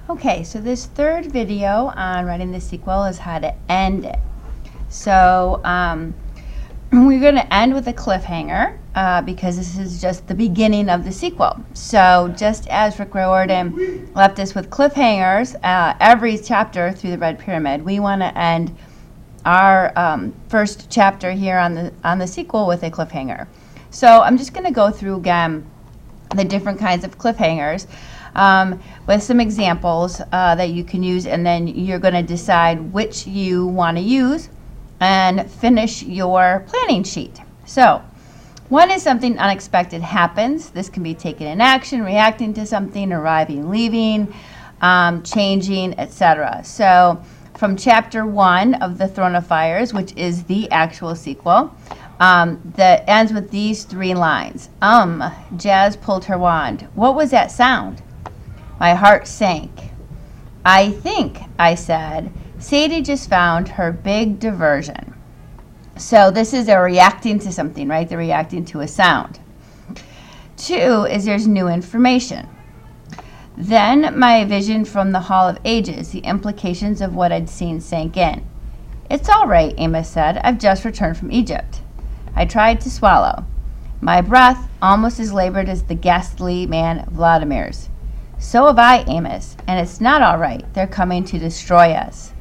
Okay, so this third video on writing the sequel is how to end it. So we're going to end with a cliffhanger because this is just the beginning of the sequel. So just as Rick Riordan left us with cliffhangers every chapter through the Red Pyramid, we want to end our first chapter here on the sequel with a cliffhanger. So I'm just going to go through again the different kinds of cliffhangers with some examples that you can use, and then you're going to decide which you want to use and finish your planning sheet. So one is something unexpected happens. This can be taking an action, reacting to something, arriving, leaving, changing, etc. So from chapter 1 of The Throne of Fires, which is the actual sequel, that ends with these 3 lines. Jazz pulled her wand. What was that sound? My heart sank. I think, I said, Sadie just found her big diversion. So this is a reacting to something, right? They're reacting to a sound. 2 is there's new information. Then my vision from the Hall of Ages, the implications of what I'd seen sank in. It's all right, Amos said. I've just returned from Egypt. I tried to swallow. My breath almost as labored as the ghastly man Vladimir's. So have I, Amos, and it's not all right. They're coming to destroy us.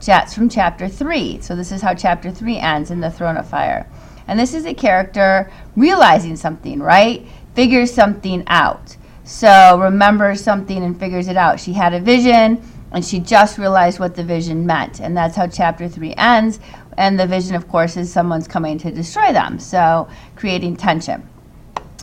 That's from chapter 3. So this is how chapter 3 ends in The Throne of Fire. And this is a character realizing something, right? Figures something out. So remembers something and figures it out. She had a vision, and she just realized what the vision meant. And that's how chapter 3 ends. And the vision, of course, is someone's coming to destroy them. So creating tension.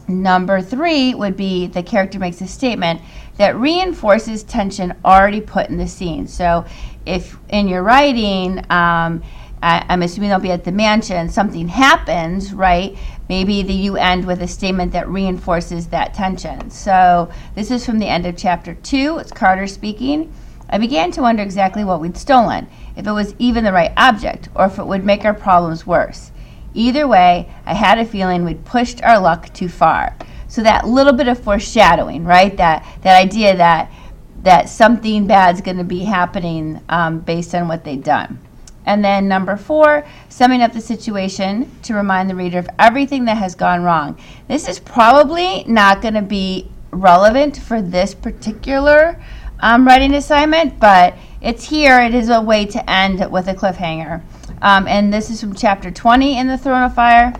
Number 3 would be the character makes a statement that reinforces tension already put in the scene. So if in your writing, I'm assuming they'll be at the mansion, something happens, right? Maybe you end with a statement that reinforces that tension. So this is from the end of chapter 2. It's Carter speaking. I began to wonder exactly what we'd stolen, if it was even the right object, or if it would make our problems worse. Either way, I had a feeling we'd pushed our luck too far. So that little bit of foreshadowing, right? That idea that something bad's going to be happening based on what they've done. And then number 4, summing up the situation to remind the reader of everything that has gone wrong. This is probably not going to be relevant for this particular writing assignment, but it's here. It is a way to end with a cliffhanger. And this is from chapter 20 in The Throne of Fire.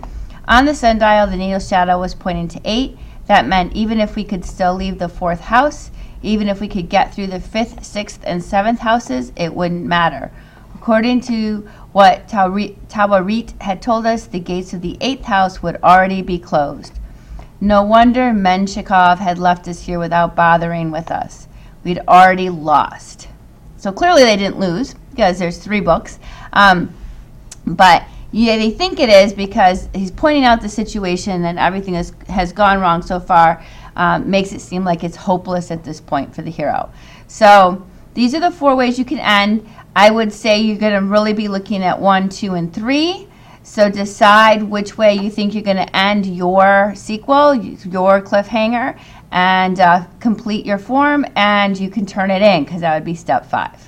On the sundial, the needle's shadow was pointing to 8. That meant even if we could still leave the 4th house, even if we could get through the 5th, 6th, and 7th houses, it wouldn't matter. According to what Tawarit had told us, the gates of the 8th house would already be closed. No wonder Menshikov had left us here without bothering with us. We'd already lost. So clearly they didn't lose because there's 3 books. But yeah, they think it is because he's pointing out the situation and everything has gone wrong so far, makes it seem like it's hopeless at this point for the hero. So these are the 4 ways you can end. I would say you're going to really be looking at 1, 2, and 3. So decide which way you think you're going to end your sequel, your cliffhanger, and complete your form, and you can turn it in because that would be step 5.